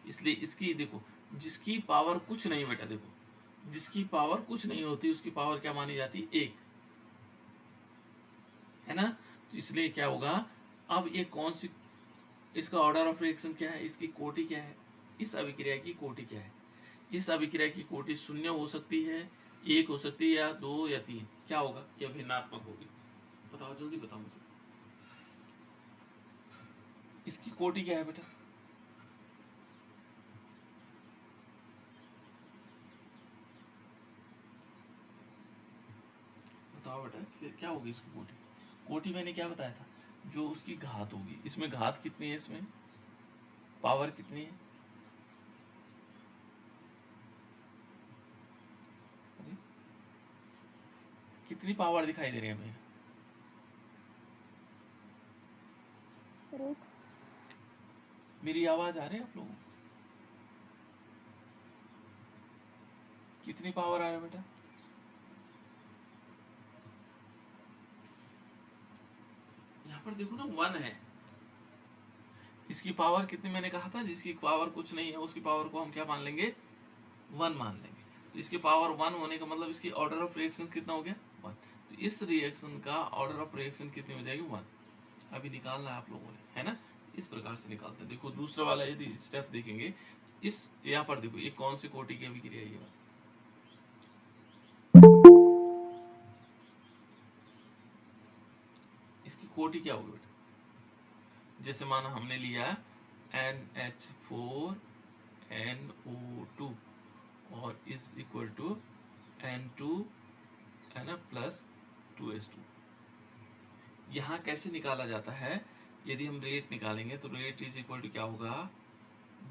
Speaker 1: इसलिए इसकी देखो, जिसकी पावर कुछ नहीं बेटा, देखो जिसकी पावर कुछ नहीं होती उसकी पावर क्या मानी जाती, 1 है ना। तो इसलिए क्या होगा, अब ये कौन सी, इसका ऑर्डर ऑफ रिएक्शन क्या है, इसकी कोटि क्या है, इस अभिक्रिया की कोटि क्या है। इस अभिक्रिया की कोटि 0 हो सकती है, 1 हो सकती है, या 2 या 3, क्या होगा, यह भिन्नात्मक होगी। बताओ जल्दी बताओ मुझे, इसकी कोटि क्या है बेटा, बताओ बेटा क्या होगी इसकी कोटि। कोटि मैंने क्या बताया था, जो उसकी घात होगी। इसमें घात कितनी है, इसमें पावर कितनी है, कितनी पावर दिखाई दे रही है हमें, मेरी आवाज आ रही है आप लोगों को, कितनी पावर आ रहा है बेटा, यहाँ पर देखो ना 1 है, इसकी पावर कितनी मैंने कहा था, जिसकी पावर कुछ नहीं है उसकी पावर को हम क्या मान लेंगे, 1 मान लेंगे। तो इसकी पावर 1 होने का मतलब इसकी ऑर्डर ऑफ रिएक्शन कितना हो गया, 1। तो इस रिएक्शन का ऑर्डर ऑफ रिएक्शन कितनी हो जाएगी, 1। अभी निकालना है आप लोगों ने, है ना। इस प्रकार से निकालते हैं। देखो दूसरा वाला यदि स्टेप देखेंगे, इस यहाँ पर देखो ये कौन सी कोटि की अभिक्रिया है, ये इसकी कोटि क्या होगी बेटा, जैसे माना हमने लिया NH4NO2 और इज इक्वल टू N2 है ना प्लस 2S2। यहाँ कैसे निकाला जाता है, यदि हम रेट निकालेंगे तो रेट इज इक्वल टू क्या होगा,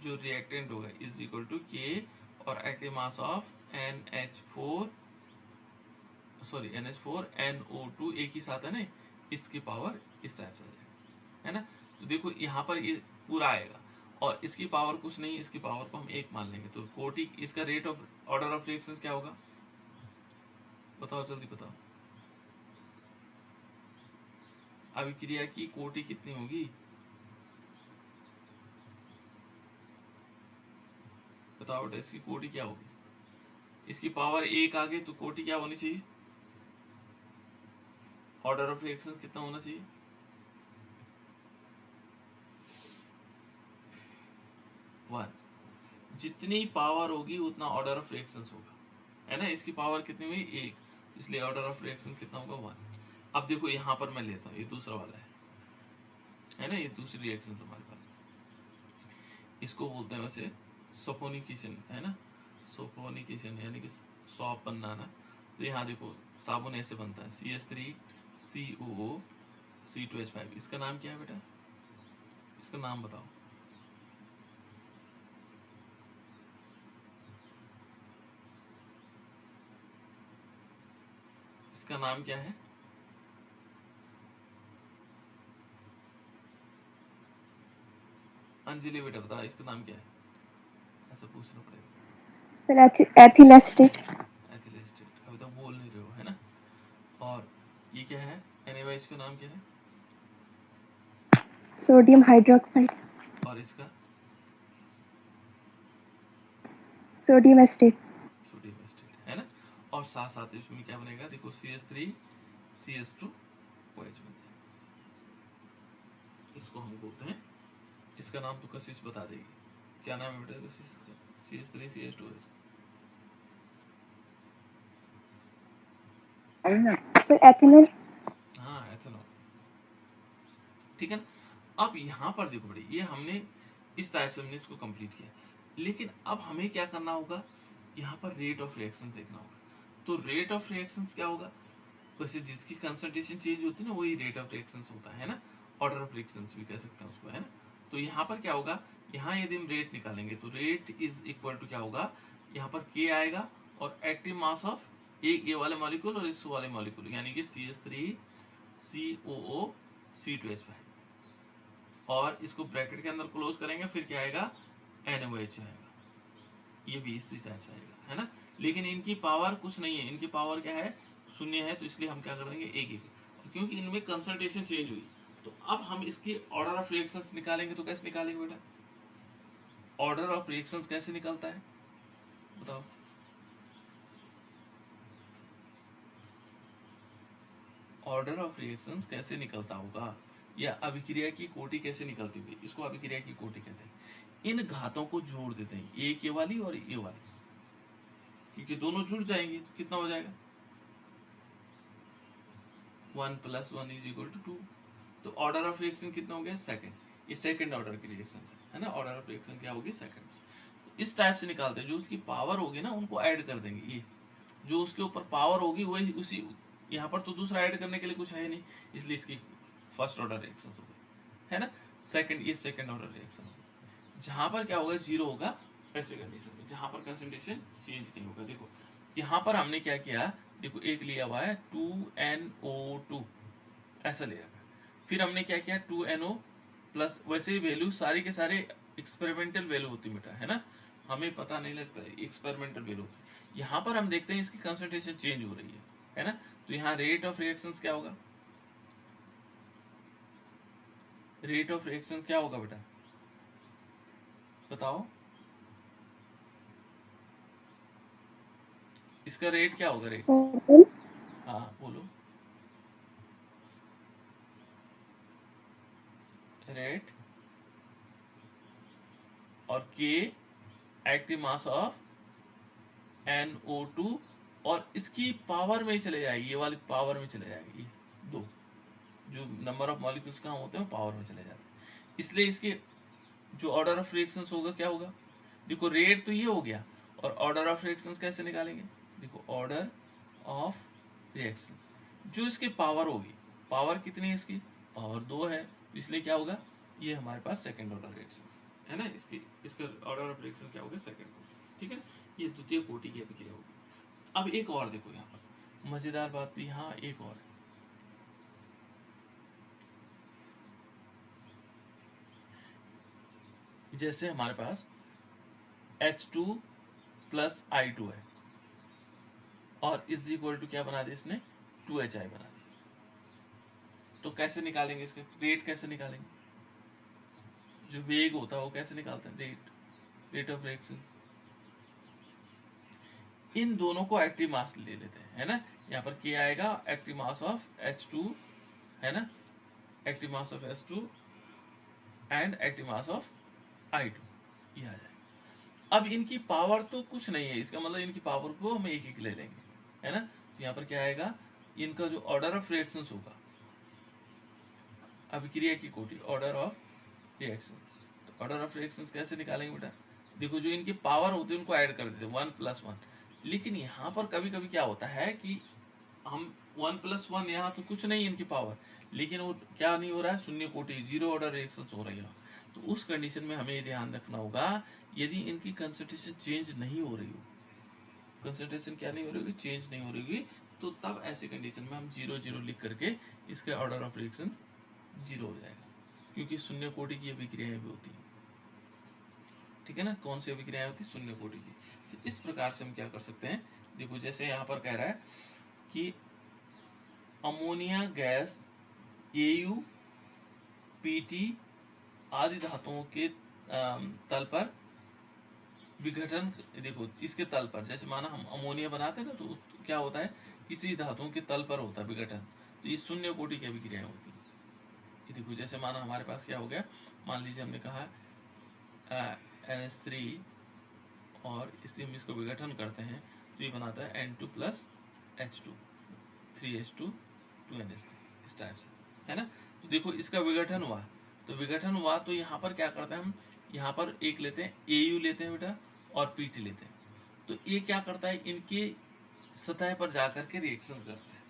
Speaker 1: जो रिएक्टेंट होगा इज इक्वल टू K और एक्टिव मास ऑफ NH4NO2 एक ही साथ है ना, इसकी पावर इस टाइप से है ना। तो देखो यहाँ पर ये पूरा आएगा और इसकी पावर कुछ नहीं, इसकी पावर को हम 1 मान लेंगे। तो कोटि, इसका rate of order of reactions क्या होगा, बताओ जल्दी बताओ, अभिक्रिया की कोटि कितनी होगी, बताओ बेटा इसकी कोटि क्या होगी। इसकी पावर 1 आ गई तो कोटि क्या होनी चाहिए, ऑर्डर ऑफ रिएक्शंस कितना होना चाहिए, 1। जितनी पावर होगी उतना ऑर्डर ऑफ रिएक्शंस होगा, है ना। इसकी पावर कितनी हुई, 1, इसलिए ऑर्डर ऑफ रिएक्शन कितना होगा, 1। अब देखो यहाँ पर मैं लेता हूँ, ये दूसरा वाला है ना, ये दूसरी रिएक्शन हमारे पास, इसको बोलते हैं वैसे सोफोनिकेशन, है ना, सोफोनिकेशन यानी कि सॉप बनना ना। तो यहाँ देखो साबुन ऐसे बनता है, CH3COO C2H5। इसका नाम क्या है बेटा, इसका नाम बताओ, इसका नाम क्या है, अंजलि बेटा बता इसका नाम क्या है, ऐसा पूछना पड़ेगा।
Speaker 2: Sir ethyl acetate.
Speaker 1: Ethyl acetate, अभी तक बोल नहीं रहे हो, है ना। और ये क्या है, एनीवे इसका नाम क्या है,
Speaker 2: सोडियम हाइड्रोक्साइड।
Speaker 1: और इसका
Speaker 2: सोडियम एसिटेट।
Speaker 1: सोडियम एसिटेट, है ना। और साथ साथ इसमें क्या बनेगा, देखो CH3CH2OH बनता है, इसको हम बोलते हैं, इसका नाम तो कशिश बता देगी, क्या नाम है बेटा कशिश इसका, CH3CH2OH।
Speaker 2: Sir ethanol.
Speaker 1: हाँ एथेनॉल, ठीक है ना। अब यहाँ पर देखो बेटे, ये हमने इस टाइप से हमने इसको कंप्लीट किया, लेकिन अब हमें क्या करना होगा, यहाँ पर रेट ऑफ रिएक्शन देखना होगा। तो रेट ऑफ रिएक्शंस क्या होगा, वैसे जिसकी कंसंट्रेशन चेंज होती है ना वही रेट ऑफ रिएक्शंस होता है ना, ऑर्डर ऑफ रिएक्शंस भी कह सकते हैं उसको, है ना। तो यहाँ पर क्या होगा, यहाँ यदि हम रेट निकालेंगे तो रेट इज इक्वल टू क्या होगा, यहाँ पर K आएगा और एक्टिव मास ऑफ एक ये वाले मॉलिक्यूल और इस वाले मॉलिक्यूल यानी कि CH3 COO C2H5 और इसको ब्रैकेट के अंदर क्लोज करेंगे, फिर क्या आएगा NaOH आएगा, ये भी इसी टाइप से आएगा, है ना। लेकिन इनकी पावर कुछ नहीं है, इनकी पावर क्या है, शून्य है, तो इसलिए हम क्या कर देंगे एक एक, क्योंकि इनमें कंसंट्रेशन चेंज हुई। तो अब हम इसकी ऑर्डर ऑफ रिएक्शंस निकालेंगे, तो कैसे निकालेंगे बेटा, ऑर्डर ऑफ रिएक्शंस कैसे निकलता है बताओ। ऑर्डर ऑफ रिएक्शंस कैसे निकलता होगा, या अभिक्रिया की कोटि कैसे निकलती होगी, इसको अभिक्रिया की कोटि कहते हैं। इन घातों को जोड़ देते हैं, एक ये वाली और ये वाली, क्योंकि दोनों जुड़ जाएंगी तो कितना हो जाएगा 1 + 1 = 2। तो ऑर्डर ऑफ रिएक्शन कितना हो गया सेकंड, ये सेकंड ऑर्डर की रिएक्शन है ना। ऑर्डर ऑफ रिएक्शन क्या होगी सेकंड। तो इस टाइप से निकालते हैं, जो उसकी पावर होगी ना उनको ऐड कर देंगे, ये जो उसके ऊपर पावर होगी वही उसी, यहाँ पर तो दूसरा ऐड करने के लिए कुछ है नहीं, इसलिए इसकी फर्स्ट ऑर्डर रिएक्शन हो गई, है ना। सेकंड, ये सेकंड ऑर्डर रिएक्शन होगी, जहां पर क्या होगा जीरो होगा ऐसे कंडीशन में, जहां पर कंसंट्रेशन चेंज नहीं होगा। देखो यहाँ पर हमने क्या किया, देखो एक लिया हुआ है 2NO2 ऐसा ले रखा, फिर हमने क्या किया 2NO प्लस, वैसे ही वैल्यू सारी के सारे एक्सपेरिमेंटल वैल्यू होती बेटा, है ना, हमें पता नहीं लगता एक्सपेरिमेंटल वैल्यू होती। यहाँ पर हम देखते हैं इसकी कंसंट्रेशन चेंज हो रही है ना। तो यहाँ रेट ऑफ रिएक्शंस क्या होगा, रेट ऑफ रिएक्शन क्या होगा बेटा बताओ, इसका रेट क्या होगा, रेट, हाँ बोलो, रेट और K active mass of NO2 और इसकी पावर में चले जाएगी, ये वाली पावर में चले जाएगी, ये दो जो नंबर ऑफ मॉलिक्यूल्स कहाँ होते हैं पावर में चले जाते हैं, इसलिए इसके जो ऑर्डर ऑफ रिएक्शंस होगा क्या होगा। देखो रेट तो ये हो गया, और ऑर्डर ऑफ रिएक्शंस कैसे निकालेंगे, देखो ऑर्डर ऑफ रिएक्शंस जो इसकी पावर होगी, पावर कितनी है इसकी, पावर 2 है, इसलिए क्या होगा ये हमारे पास सेकंड ऑर्डर रिएक्शन है ना। इसकी इसका ऑर्डर ऑफ रिएक्शन क्या होगा सेकंड कोटि, ठीक है ना, ये द्वितीय कोटि की अभिक्रिया होगी। अब एक और देखो यहाँ पर मजेदार बात भी, यहाँ एक और है, जैसे हमारे पास H2 + I2 है और इज इक्वल टू क्या बना दिया इसने 2HI बना दिया, तो कैसे निकालेंगे इसका रेट, कैसे निकालेंगे, जो वेग होता है वो कैसे निकालते हैं, रेट ऑफ रिएक्शंस। इन दोनों को एक्टिव मास ले लेते हैं, है ना। यहाँ पर K आएगा एक्टिव मास ऑफ H2, है ना, active mass of H2 and active mass of I2, ये आ जाएगा। अब इनकी पावर तो कुछ नहीं है, इसका मतलब इनकी पावर को हम एक एक ले लेंगे, है ना। तो यहाँ पर क्या आएगा, इनका जो ऑर्डर ऑफ रिएक्शंस होगा, अभिक्रिया की कोटि, ऑर्डर ऑफ रिएक्शंस। तो ऑर्डर ऑफ रिएक्शंस कैसे निकालेंगे बेटा, देखो जो इनकी पावर होती है उनको ऐड कर देते हैं 1 + 1, लेकिन यहाँ पर कभी कभी क्या होता है कि हम 1 + 1 यहाँ तो कुछ नहीं इनकी पावर, लेकिन वो क्या नहीं हो रहा है, शून्य कोटि, जीरो ऑर्डर रिएक्शंस हो रही है। तो उस कंडीशन में हमें ध्यान रखना होगा, यदि इनकी कंसंट्रेशन चेंज नहीं हो रही हो, कंसंट्रेशन क्या नहीं हो रही होगी, चेंज नहीं हो रही होगी, तो तब ऐसी कंडीशन में हम 0 0 लिख करके इसके ऑर्डर ऑफ रिएक्शन 0 हो जाएगा, क्योंकि शून्य कोटि की अभिक्रियाएं भी होती है, ठीक है ना। कौन सी अभिक्रियाएं होती है, शून्य कोटि की। तो इस प्रकार से हम क्या कर सकते हैं, देखो जैसे यहाँ पर कह रहा है कि अमोनिया गैस AU PT आदि धातुओं के तल पर विघटन, देखो इसके तल पर, जैसे माना हम अमोनिया बनाते हैं ना, तो क्या होता है किसी धातुओं के तल पर होता है विघटन, तो ये शून्य कोटि की अभिक्रियाएं होती है। ये देखो जैसे माना हमारे पास क्या हो गया, मान लीजिए हमने कहा NH3 और इसलिए हम इसको विघटन करते हैं, तो ये बनाता है N2 + H2 3H2 2NH3, इस टाइप से, है ना। तो देखो इसका विघटन हुआ, तो विघटन हुआ तो यहाँ पर क्या करते हैं हम, यहाँ पर एक लेते हैं AU लेते हैं बेटा और PT लेते हैं, तो ये क्या करता है इनके सतह पर जाकर के रिएक्शंस करता है,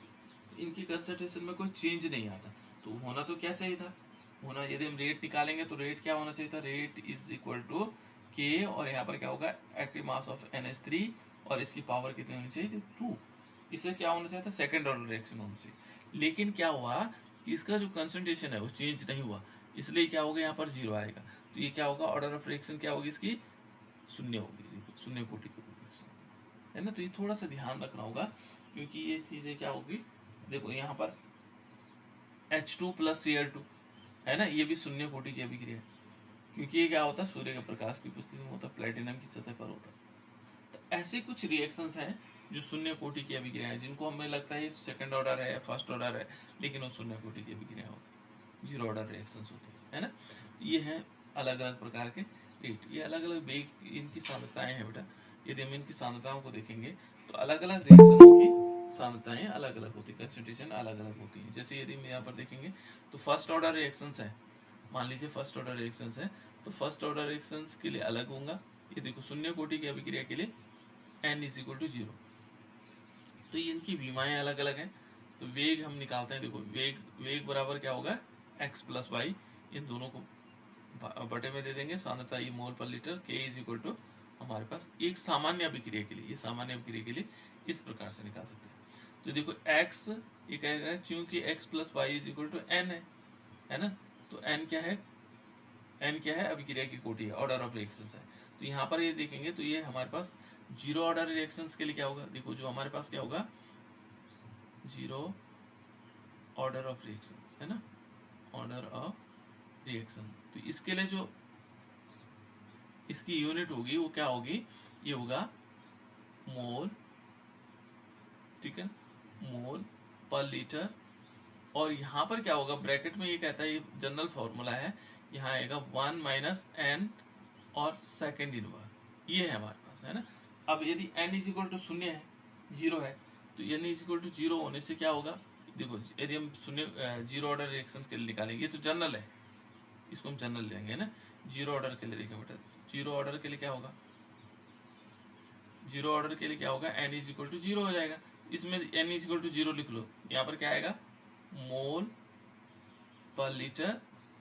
Speaker 1: इनकी कंसंट्रेशन में कोई चेंज नहीं आता। तो होना तो क्या चाहिए था, होना, यदि हम रेट निकालेंगे तो रेट क्या होना चाहिए था, rate is equal to K और यहाँ पर क्या होगा एक्टिव मास ऑफ NH3 और इसकी पावर कितनी होनी चाहिए 2। इससे क्या होना चाहिए था सेकेंड ऑर्डर रिएक्शन होना चाहिए। लेकिन क्या हुआ कि इसका जो कंसंट्रेशन है वो चेंज नहीं हुआ, इसलिए क्या होगा यहाँ पर 0 आएगा। तो ये क्या होगा ऑर्डर ऑफ रिएक्शन क्या होगी इसकी शून्य होगी, शून्य कोटि की है ना। तो ये थोड़ा सा ध्यान रखना होगा क्योंकि ये चीजें क्या होगी, देखो यहाँ पर H2 प्लस Cl2 है ना, ये भी शून्य कोटि की अभिक्रिया है क्योंकि ये क्या होता है सूर्य के प्रकाश की उपस्थिति में होता है, प्लेटिनम की सतह पर होता है। तो ऐसे कुछ रिएक्शंस हैं जो शून्य कोटि की अभिक्रिया है, जिनको हमें लगता है सेकंड ऑर्डर है फर्स्ट ऑर्डर है, लेकिन वो शून्य कोटि की अभिक्रिया होती है, जीरो ऑर्डर रिएक्शंस होती है ना। ये हैं अलग अलग प्रकार के रेट, ये अलग अलग वेग इनकी सांद्रताएं हैं बेटा। यदि हम इनकी सांद्रताओं को देखेंगे तो अलग अलग रिएक्शनों की सांद्रताएं अलग अलग होती है, कंसंट्रेशन अलग अलग होती है। जैसे यदि हम यहाँ पर देखेंगे तो फर्स्ट ऑर्डर रिएक्शंस है, मान लीजिए फर्स्ट ऑर्डर रिएक्शंस है, तो फर्स्ट ऑर्डर रिएक्शंस के लिए अलग होगा। ये देखो शून्य कोटि की अभिक्रिया के लिए n इज इक्वल टू 0, तो ये इनकी विमाएं अलग अलग हैं। तो वेग हम निकालते हैं, देखो वेग बराबर क्या होगा x प्लस वाई, इन दोनों को बटे में दे देंगे, सांद्रता ये मोल पर litre, k is equal to हमारे पास एक सामान्य अभिक्रिया के लिए, ये सामान्य अभिक्रिया के लिए इस प्रकार से निकाल सकते हैं। तो देखो x ये कह रहा है चूंकि x plus y is equal to n है ना, तो n क्या है, n क्या है अभिक्रिया की कोटि है, ऑर्डर ऑफ रिएक्शंस है। तो यहाँ पर ये देखेंगे तो ये हमारे पास जीरो ऑर्डर रिएक्शंस के लिए क्या होगा, देखो जो हमारे पास क्या होगा जीरो ऑर्डर ऑफ रिएक्शंस है ना, ऑर्डर ऑफ रिएक्शन। तो इसके लिए जो इसकी यूनिट होगी वो क्या होगी, ये होगा मोल, ठीक है, मोल पर लीटर। और यहाँ पर क्या होगा ब्रैकेट में ये कहता है, ये जनरल फॉर्मूला है, यहाँ आएगा 1 माइनस n और सेकेंड इनवर्स, ये है हमारे पास है ना। अब यदि n इज इक्वल टू शून्य है, जीरो है, तो n is equal to zero होने से क्या होगा, देखो यदि हम शून्य जीरो ऑर्डर रिएक्शंस के लिए निकालेंगे, ये तो जनरल है, इसको हम जनरल लेंगे ना। जीरो ऑर्डर के लिए देखिए बेटा, जीरो ऑर्डर के लिए क्या होगा, जीरो ऑर्डर के लिए क्या होगा n is equal to zero हो जाएगा। इसमें n is equal to zero लिख लो, यहाँ पर क्या आएगा मोल पर लीटर,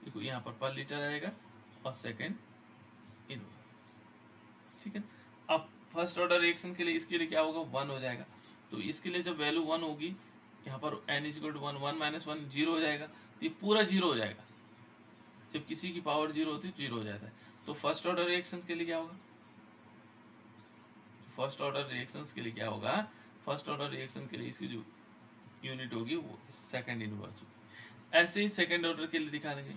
Speaker 1: देखो यहाँ पर लीटर आएगा और सेकेंड इनवर्स, ठीक है। अब फर्स्ट ऑर्डर रिएक्शन के लिए इसके लिए क्या होगा 1 हो जाएगा, तो इसके लिए जब वैल्यू 1 होगी, यहाँ पर n is equal to 1, 1 minus 1 zero हो जाएगा, तो ये पूरा जीरो हो जाएगा। जब किसी की पावर जीरो होती है जीरो हो जाता है। तो फर्स्ट ऑर्डर रिएक्शन के लिए क्या होगा, फर्स्ट ऑर्डर रिएक्शंस के लिए क्या होगा, फर्स्ट ऑर्डर रिएक्शन के लिए इसकी जो यूनिट होगी वो सेकंड इनवर्स होगी। ऐसे ही सेकंड ऑर्डर के लिए निकालेंगे,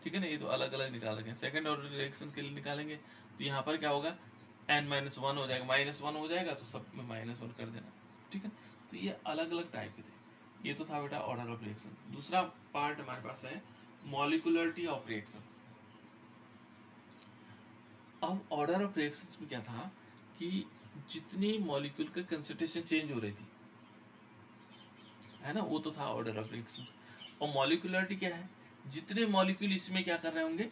Speaker 1: ठीक है ना, ये तो अलग अलग निकालेंगे। सेकंड ऑर्डर रिएक्शन के लिए निकालेंगे तो यहाँ पर क्या होगा n माइनस 1 हो जाएगा, माइनस 1 हो जाएगा तो सब में माइनस 1 कर देना, ठीक है। तो ये अलग अलग टाइप के थे। ये तो था बेटा ऑर्डर ऑफ रिएक्शन। दूसरा पार्ट हमारे पास है मॉलिक्यूलरिटी ऑफ रिएक्शंस। अब ऑर्डर ऑफ रिएक्शंस में क्या था कि जितनी मॉलिक्यूल का कंसंट्रेशन चेंज हो रही थी है ना, वो तो था ऑर्डर ऑफ रिएक्शन। और मॉलिक्यूलरिटी क्या है, जितने मॉलिक्यूल इसमें क्या कर रहे होंगे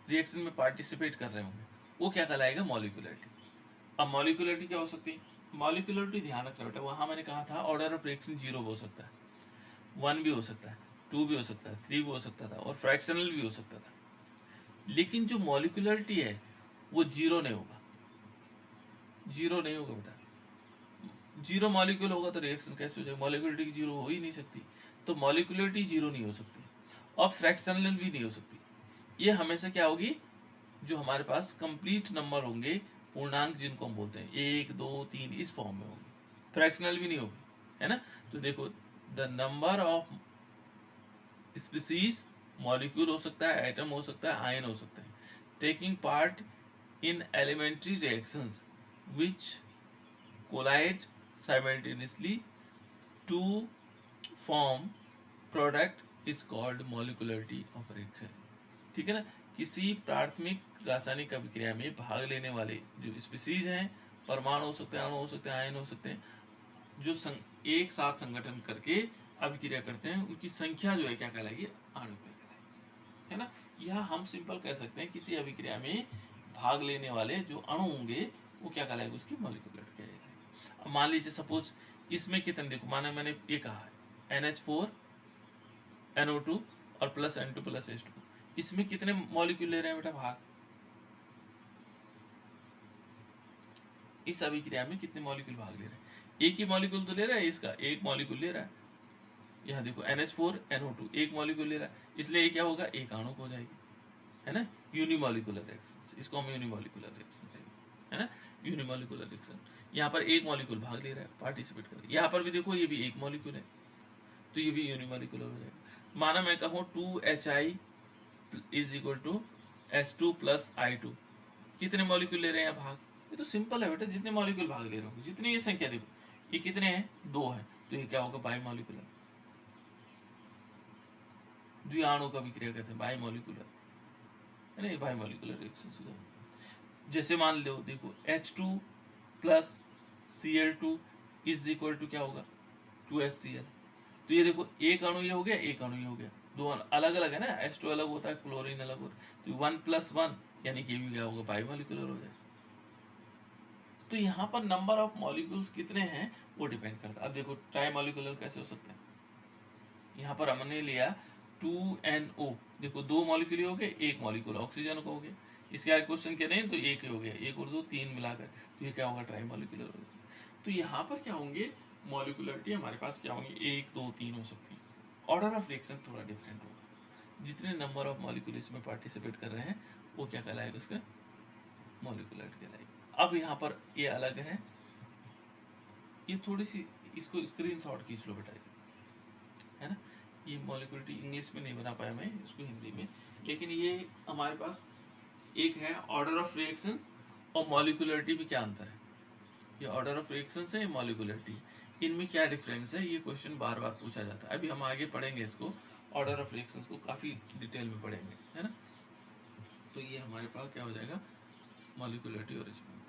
Speaker 1: रिएक्शन में पार्टिसिपेट कर रहे होंगे, वो क्या कहलाएगा मॉलिक्यूलरिटी। अब मॉलिक्यूलरिटी क्या हो सकती है, मॉलिक्यूलरिटी ध्यान रखना बेटा, वहां मैंने कहा था ऑर्डर ऑफ रिएक्शन 0 हो सकता है, 1 भी हो सकता है, 2 भी हो सकता है, 3 भी हो सकता था और फ्रैक्शनल भी हो सकता था। लेकिन जो मॉलिक्यूलरिटी है वो 0 नहीं होगा, 0 नहीं होगा बेटा। 0 मॉलिक्यूल होगा तो रिएक्शन कैसे हो जाएगा, मॉलिक्यूलरिटी 0 हो ही नहीं सकती। तो मॉलिक्यूलरिटी 0 नहीं हो सकती और फ्रैक्शनल भी नहीं हो सकती। ये हमेशा क्या होगी, जो हमारे पास कंप्लीट नंबर होंगे, पूर्णांक जिनको हम बोलते हैं 1 2 3 इस फॉर्म में होगी, फ्रैक्शनल भी नहीं होगी, है ना। तो देखो the number of species, molecule हो सकता है, एटम हो सकता है, आयन हो सकता है, taking part in elementary reactions which collide simultaneously to form product is called molecularity of reaction, ठीक है ना। किसी प्राथमिक रासायनिक अभिक्रिया में भाग लेने वाले जो स्पीसीज हैं, परमाणु हो सकते हैं, अणु हो सकते हैं, आयन हो सकते हैं, जो एक साथ संगठन करके अभिक्रिया करते हैं, उनकी संख्या जो है क्या कहलाएगी, आणविक कहलाएगी, है ना। यह हम सिंपल कह सकते हैं किसी अभिक्रिया में भाग लेने वाले जो अणु होंगे वो क्या कहलाएगा, उसकी मॉलिक्यूलरिटी कहलाएगी। अब मान लीजिए सपोज इसमें कितने, देखो माना मैंने ये कहा है NH4 NO2 और प्लस N2 प्लस H2, इसमें कितने मॉलिक्यूल ले रहे हैं बेटा भाग, इस अभिक्रिया में कितने मॉलिक्यूल भाग ले रहे हैं? एक ही मॉलिक्यूल तो ले रहा है, इसका एक मॉलिक्यूल ले रहा है। यहाँ देखो NH4 NO2 एक मॉलिक्यूल ले रहा है, इसलिए ये क्या होगा, एक आणुक हो जाएगी, है ना, यूनिमॉलिकुलर रिएक्शन। इसको हम यूनिमॉलिकुलर रिएक्शन कहेंगे, है ना, यूनिमॉलिकुलर रिएक्शन। यहाँ पर एक मॉलिक्यूल भाग ले रहा है, पार्टिसिपेट कर रहा है। यहाँ पर भी देखो ये भी एक मॉलिक्यूल है, तो ये भी यूनिमॉलिकुलर हो जाएगा। माना मैं कहूँ 2HI is equal to H2 plus I2, कितने मॉलिक्यूल ले रहे हैं भाग? ये तो सिंपल है बेटा, जितने मॉलिक्यूल भाग ले रहे होंगे, जितनी ये संख्या देखो, ये कितने हैं, 2 है, तो ये क्या होगा, बाइमॉलिकुलर। द्विआणु का विक्रिया कहते हैं बाइमॉलिकुलर, है ना, ये बाइमॉलिकुलर रिएक्शन हो जाएगा। जैसे मान लो देखो H2 plus Cl2 is equal to क्या होगा, 2HCl। तो ये देखो एक अणु ये हो गया, एक अणु ये हो गया, दो अलग अलग है ना, H2 अलग होता है, क्लोरीन अलग होता है, तो 1 + 1 यानी कि भी क्या होगा, बाइमॉलिकुलर हो जाएगा। तो यहाँ पर नंबर ऑफ मॉलिक्यूल्स कितने हैं वो डिपेंड करता है। अब देखो ट्राइमॉलिकुलर कैसे हो सकता है, यहाँ पर हमने लिया 2NO, देखो 2 मॉलिक्यूल हो गए, एक मॉलिक्यूल ऑक्सीजन का हो गया, इसके आगे क्वेश्चन कह रहे हैं तो एक हो गया, एक और 2 3 मिलाकर, तो ये क्या होगा, ट्राइमॉलिकुलर हो गया। तो यहाँ पर क्या होंगे, मॉलिकुलरिटी हमारे पास क्या होंगे, 1 2 3 हो सकती है। ऑर्डर ऑफ रिएक्शन थोड़ा डिफरेंट होगा, जितने नंबर ऑफ मॉलिक्यूल इसमें पार्टिसिपेट कर रहे हैं वो क्या कहलाएगा, इसका मॉलिकुलरिटी कहलाएगी। अब यहाँ पर ये अलग है, ये थोड़ी सी इसको स्क्रीनशॉट खींच लो बेटा, है ना, ये मॉलिकुलरिटी इंग्लिश में नहीं बना पाया मैं इसको हिंदी में, लेकिन ये हमारे पास एक है ऑर्डर ऑफ रिएक्शंस और मॉलिकुलरिटी में क्या अंतर है। ये ऑर्डर ऑफ रिएक्शंस है, मॉलिकुलरिटी, इनमें क्या डिफरेंस है, ये क्वेश्चन बार बार पूछा जाता है। अभी हम आगे पढ़ेंगे इसको, ऑर्डर ऑफ रिएक्शंस को काफी डिटेल में पढ़ेंगे, है ना। तो ये हमारे पास क्या हो जाएगा, मॉलिकुलरिटी और इसमें